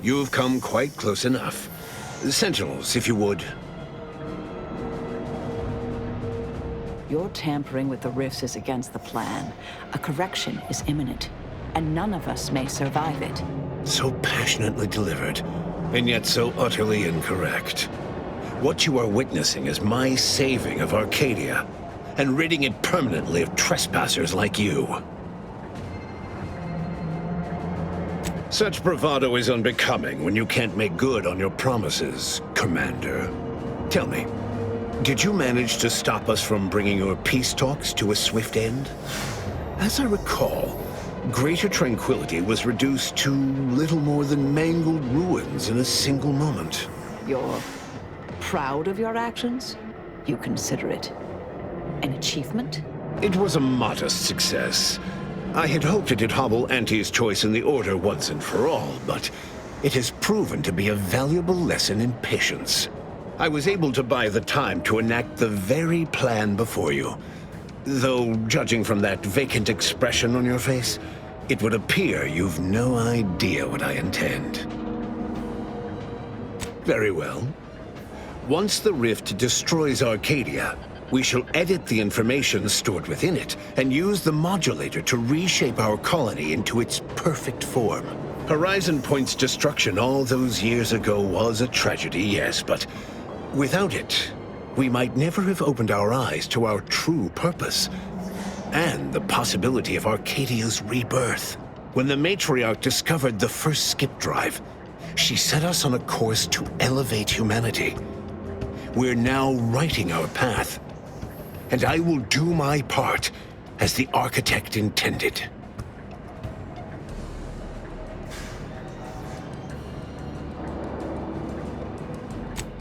You've come quite close enough. Sentinels, if you would. Your tampering with the rifts is against the plan. A correction is imminent, and none of us may survive it. So passionately delivered, and yet so utterly incorrect. What you are witnessing is my saving of Arcadia, and ridding it permanently of trespassers like you. Such bravado is unbecoming when you can't make good on your promises, Commander. Tell me, did you manage to stop us from bringing your peace talks to a swift end? As I recall, Greater Tranquility was reduced to little more than mangled ruins in a single moment. You're proud of your actions? You consider it an achievement? It was a modest success. I had hoped it'd hobble Auntie's choice in the Order once and for all, but it has proven to be a valuable lesson in patience. I was able to buy the time to enact the very plan before you. Though, judging from that vacant expression on your face, it would appear you've no idea what I intend. Very well. Once the rift destroys Arcadia, we shall edit the information stored within it and use the modulator to reshape our colony into its perfect form. Horizon Point's destruction all those years ago was a tragedy, yes, but without it, we might never have opened our eyes to our true purpose and the possibility of Arcadia's rebirth. When the Matriarch discovered the first skip drive, she set us on a course to elevate humanity. We're now writing our path, and I will do my part as the architect intended.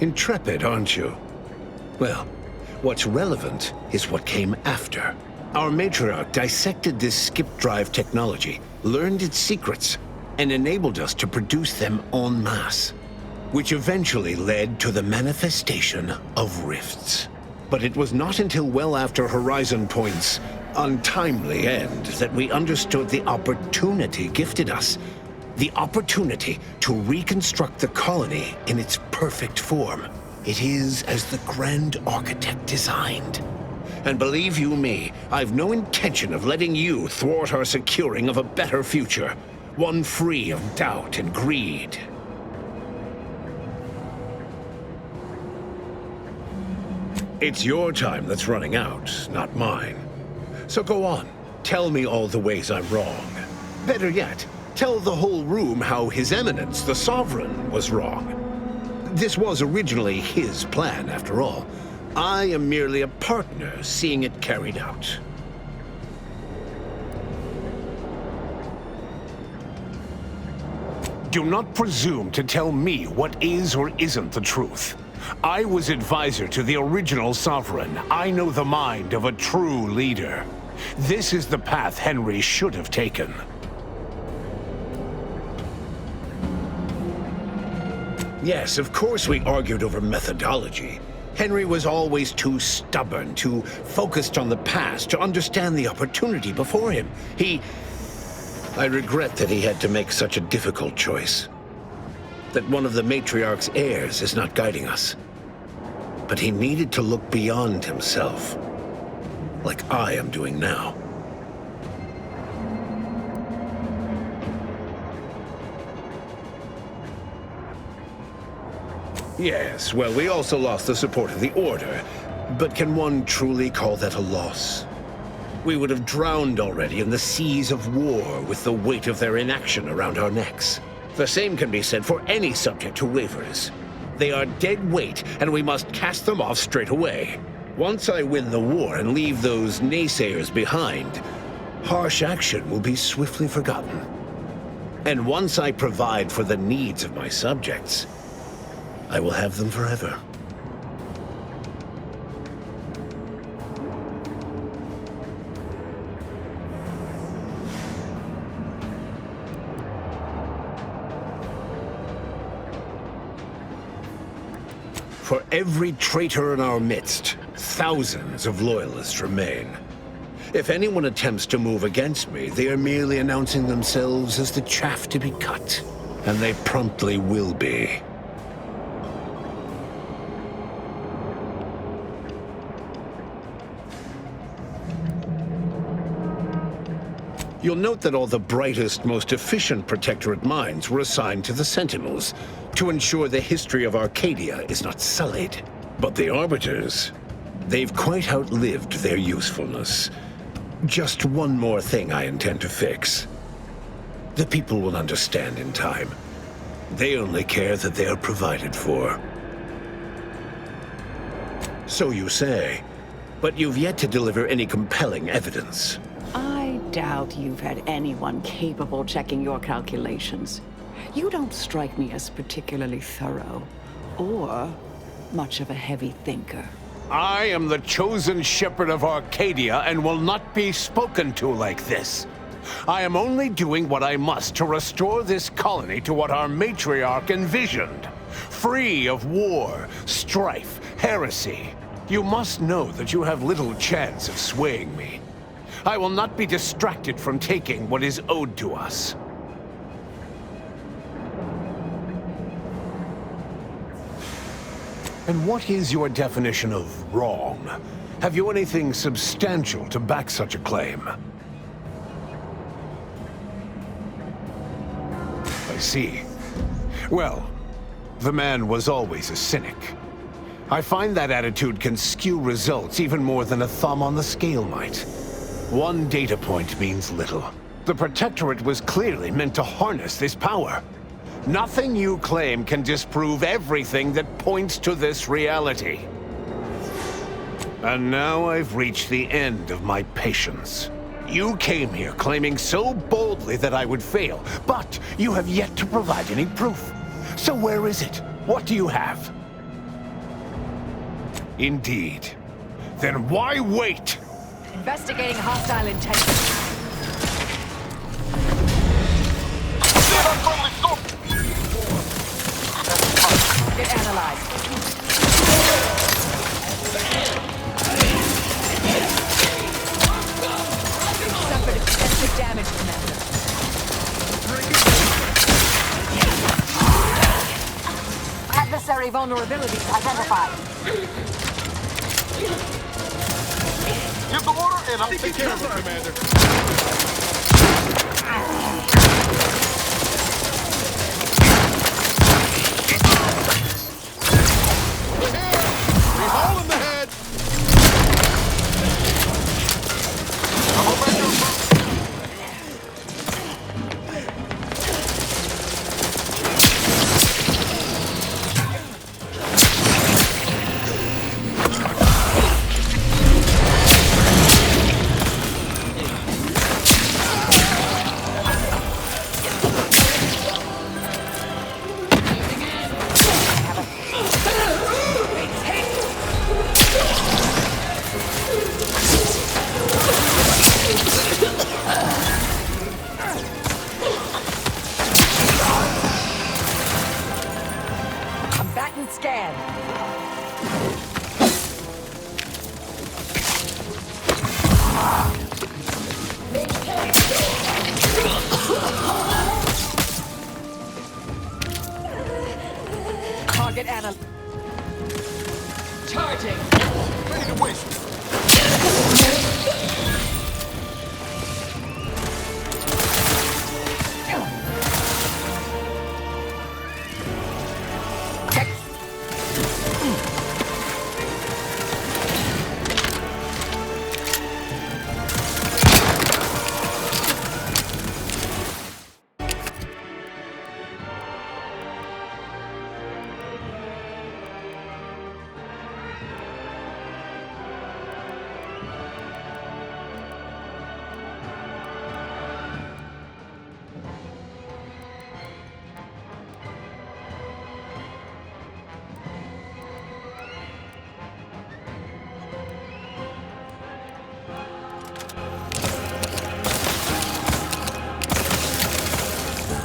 Intrepid, aren't you? Well, what's relevant is what came after. Our Matriarch dissected this skip drive technology, learned its secrets, and enabled us to produce them en masse, which eventually led to the manifestation of rifts. But it was not until well after Horizon Point's untimely end that we understood the opportunity gifted us. The opportunity to reconstruct the colony in its perfect form. It is as the Grand Architect designed. And believe you me, I've no intention of letting you thwart our securing of a better future, one free of doubt and greed. It's your time that's running out, not mine. So go on, tell me all the ways I'm wrong. Better yet, tell the whole room how His Eminence, the Sovereign, was wrong. This was originally his plan, after all. I am merely a partner seeing it carried out. Do not presume to tell me what is or isn't the truth. I was advisor to the original Sovereign. I know the mind of a true leader. This is the path Henry should have taken. Yes, of course we argued over methodology. Henry was always too stubborn, too focused on the past to understand the opportunity before him. I regret that he had to make such a difficult choice. That one of the Matriarch's heirs is not guiding us. But he needed to look beyond himself, like I am doing now. Yes, well, we also lost the support of the Order, but can one truly call that a loss? We would have drowned already in the seas of war with the weight of their inaction around our necks. The same can be said for any subject who wavers. They are dead weight, and we must cast them off straight away. Once I win the war and leave those naysayers behind, harsh action will be swiftly forgotten. And once I provide for the needs of my subjects, I will have them forever. For every traitor in our midst, thousands of loyalists remain. If anyone attempts to move against me, they are merely announcing themselves as the chaff to be cut. And they promptly will be. You'll note that all the brightest, most efficient Protectorate minds were assigned to the Sentinels to ensure the history of Arcadia is not sullied. But the Arbiters, they've quite outlived their usefulness. Just one more thing I intend to fix. The people will understand in time. They only care that they are provided for. So you say, but you've yet to deliver any compelling evidence. I doubt you've had anyone capable checking your calculations. You don't strike me as particularly thorough, or much of a heavy thinker. I am the chosen shepherd of Arcadia and will not be spoken to like this. I am only doing what I must to restore this colony to what our matriarch envisioned. Free of war, strife, heresy. You must know that you have little chance of swaying me. I will not be distracted from taking what is owed to us. And what is your definition of wrong? Have you anything substantial to back such a claim? I see. Well, the man was always a cynic. I find that attitude can skew results even more than a thumb on the scale might. One data point means little. The Protectorate was clearly meant to harness this power. Nothing you claim can disprove everything that points to this reality. And now I've reached the end of my patience. You came here claiming so boldly that I would fail, but you have yet to provide any proof. So where is it? What do you have? Indeed. Then why wait? Investigating hostile intentions. Get analyzed. Suffered extensive damage, Commander. Adversary vulnerabilities identified. Give the order and I'll take care of it, Commander. A hole in the head. Scan. Target Anna. Charging. Ready to waste.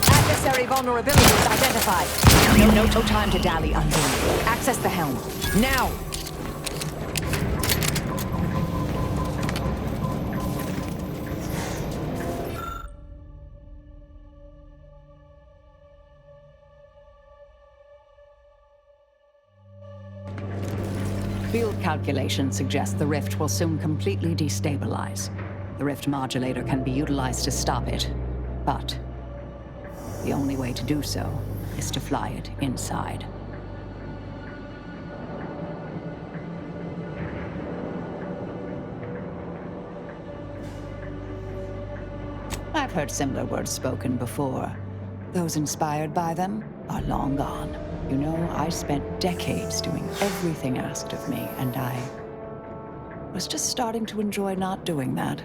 Adversary vulnerabilities identified. No time to dally, Unborn. Access the helm. Now! Field calculations suggest the rift will soon completely destabilize. The rift modulator can be utilized to stop it, but the only way to do so is to fly it inside. I've heard similar words spoken before. Those inspired by them are long gone. You know, I spent decades doing everything asked of me, and I was just starting to enjoy not doing that.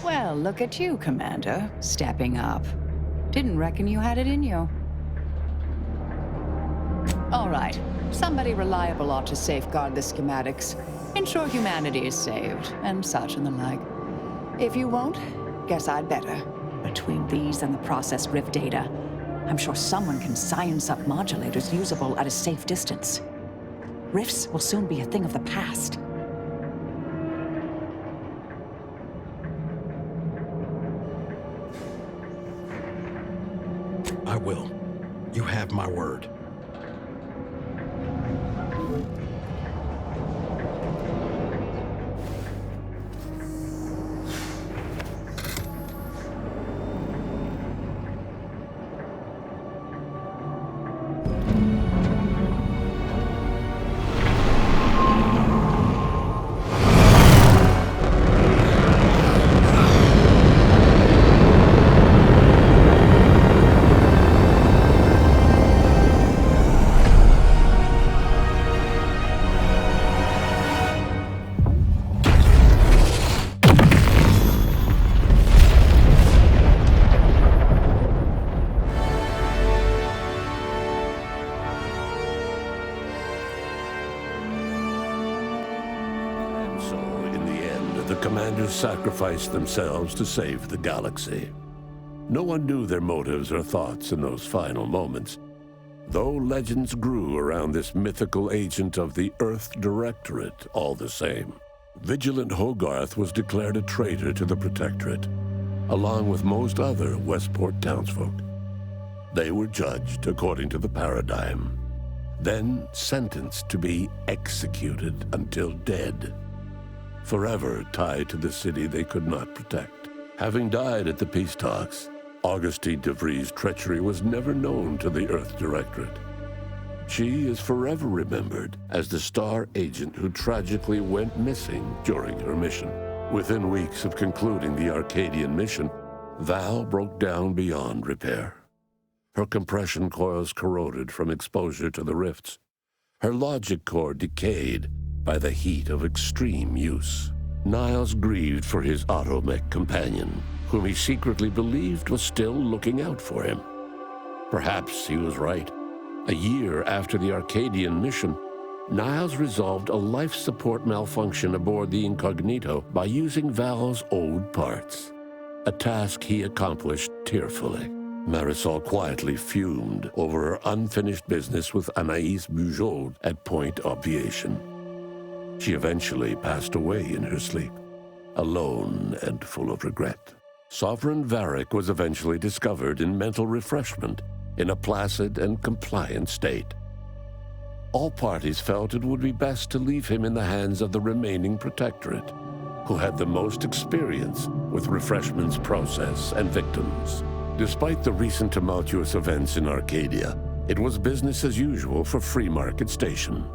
Well, look at you, Commander, stepping up. Didn't reckon you had it in you. All right, somebody reliable ought to safeguard the schematics, ensure humanity is saved, and such and the like. If you won't, guess I'd better. Between these and the processed rift data, I'm sure someone can science up modulators usable at a safe distance. Rifts will soon be a thing of the past. I will. You have my word. The commanders sacrificed themselves to save the galaxy. No one knew their motives or thoughts in those final moments, though legends grew around this mythical agent of the Earth Directorate all the same. Vigilant Hogarth was declared a traitor to the Protectorate, along with most other Westport townsfolk. They were judged according to the paradigm, then sentenced to be executed until dead, forever tied to the city they could not protect. Having died at the peace talks, Augustine de Vries' treachery was never known to the Earth Directorate. She is forever remembered as the star agent who tragically went missing during her mission. Within weeks of concluding the Arcadian mission, Val broke down beyond repair. Her compression coils corroded from exposure to the rifts. Her logic core decayed by the heat of extreme use. Niles grieved for his automech companion, whom he secretly believed was still looking out for him. Perhaps he was right. A year after the Arcadian mission, Niles resolved a life support malfunction aboard the Incognito by using Val's old parts, a task he accomplished tearfully. Marisol quietly fumed over her unfinished business with Anaïs Bujold at Point Obviation. She eventually passed away in her sleep, alone and full of regret. Sovereign Varric was eventually discovered in mental refreshment in a placid and compliant state. All parties felt it would be best to leave him in the hands of the remaining Protectorate, who had the most experience with refreshment's process and victims. Despite the recent tumultuous events in Arcadia, it was business as usual for Free Market Station.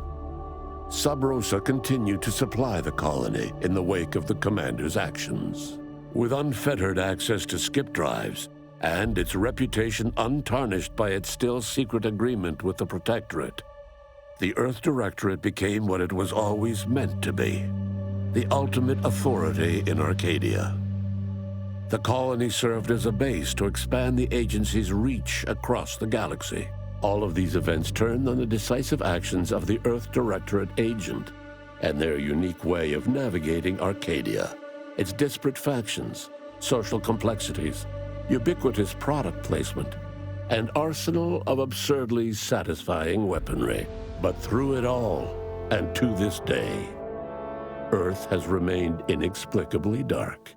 Sub Rosa continued to supply the colony in the wake of the commander's actions. With unfettered access to skip drives, and its reputation untarnished by its still secret agreement with the Protectorate, the Earth Directorate became what it was always meant to be, the ultimate authority in Arcadia. The colony served as a base to expand the agency's reach across the galaxy. All of these events turned on the decisive actions of the Earth Directorate agent and their unique way of navigating Arcadia, its disparate factions, social complexities, ubiquitous product placement, and arsenal of absurdly satisfying weaponry. But through it all, and to this day, Earth has remained inexplicably dark.